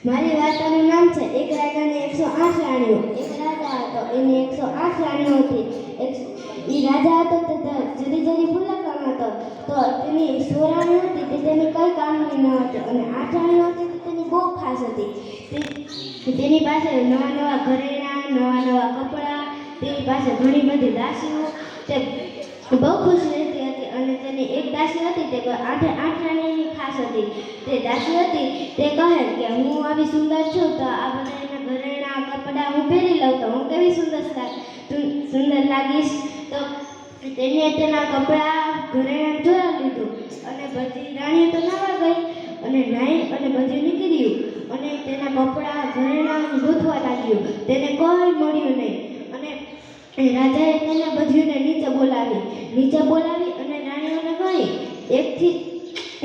મારી વાર્તાનું નામ છે એક રાજાને 108 રાણીઓ. એક રાજા હતો, એની 108 રાણીઓ હતી. એ રાજા હતો તે જરી જરી ભૂલકાનો હતો. તો તેની 100 રાણીઓ હતી તે તેની કઈ કામની ન હતી, અને 8 રાણીઓ હતી તે તેની બહુ ખાસ હતી. તેની પાસે નવા નવા ઘરેણાં, નવા નવા કપડાં, તેની પાસે ઘણી બધી દાસીઓ. તે બહુ ખુશ રહેતી હતી. અને તેની એક દાસી હતી તે 8 રાણીની ખાસ હતી. તે દાસી હતી તે કહે કે હું આવી સુંદર છું તો આ બધા એના ઘરેણાં કપડાં હું પહેરી લઉં તો હું કેવી સુંદર લાગીશ. તો તેને તેના કપડાં ઘરેણાં જોયા લીધું અને બધી રાણીઓ તો નાવા ગઈ અને નાઈ અને બધું નીકળ્યું અને તેના કપડાં ઘરેણાં ગૂંથવા લાગ્યું. તેને કોઈ મળ્યું નહીં. અને રાજાએ તેને બધીને નીચે બોલાવી અને રાણીઓને કહી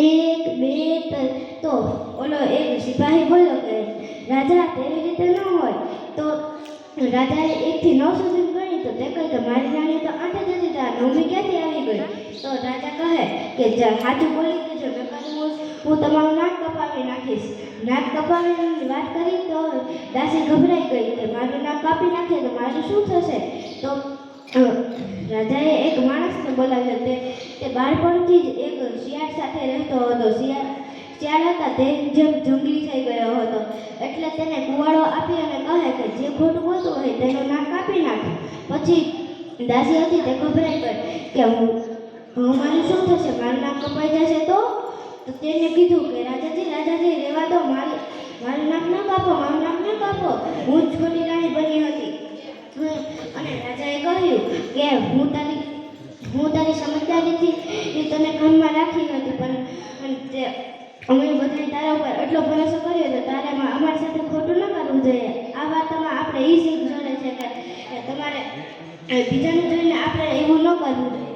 એક બે તો ઓલો એક સિપાહી બોલ્યો કે રાજા તેવી રીતે ન હોય. તો રાજાએ 1 થી 9 સુધી ગણી તો તે કહે કે મારી રાણી તો 8 જ હતી, તો 9મી ક્યાંથી આવી ગઈ. તો રાજા કહે કે સાચું બોલી દેજો નકર હું તમારું નાક કપાવી નાખીશ. નાક કપાવીની વાત કરી તો દાસી ગભરાઈ ગઈ કે મારું નાક કાપી નાખે તો મારું શું થશે. તો રાજાએ એક માણસને બોલાવ્યો. તે બાળપણથી જ એક શિયાળ સાથે રહેતો હતો. શિયાળ હતા તે જેમ જંગલી થઈ ગયો હતો, એટલે તેને કુવાડો આપી અને કહે કે જે ખોટું બોલતું હોય તેનું નાક કાપી નાખે. પછી દાસી હતી તે ગભરાઈ ગઈ કે મારું શું થશે, મારું નાક કપાઈ જશે. તો તેને કીધું કે રાજાજી રહેવા દો, મારું નાક ન કાપો, હું જ ખોટી રાણી બની હતી. અને રાજાએ કહ્યું કે હું તારી સમજદારીથી તને કામમાં રાખી હતી, પણ અમે બધાએ તારા ઉપર એટલો ભરોસો કર્યો તો તારે અમારી સાથે ખોટું ન કરવું જોઈએ. આ વાર્તામાં આપણે એ શીખ મળે છે કે તમારે બીજાનું જોઈને આપણે એવું ન કરવું જોઈએ.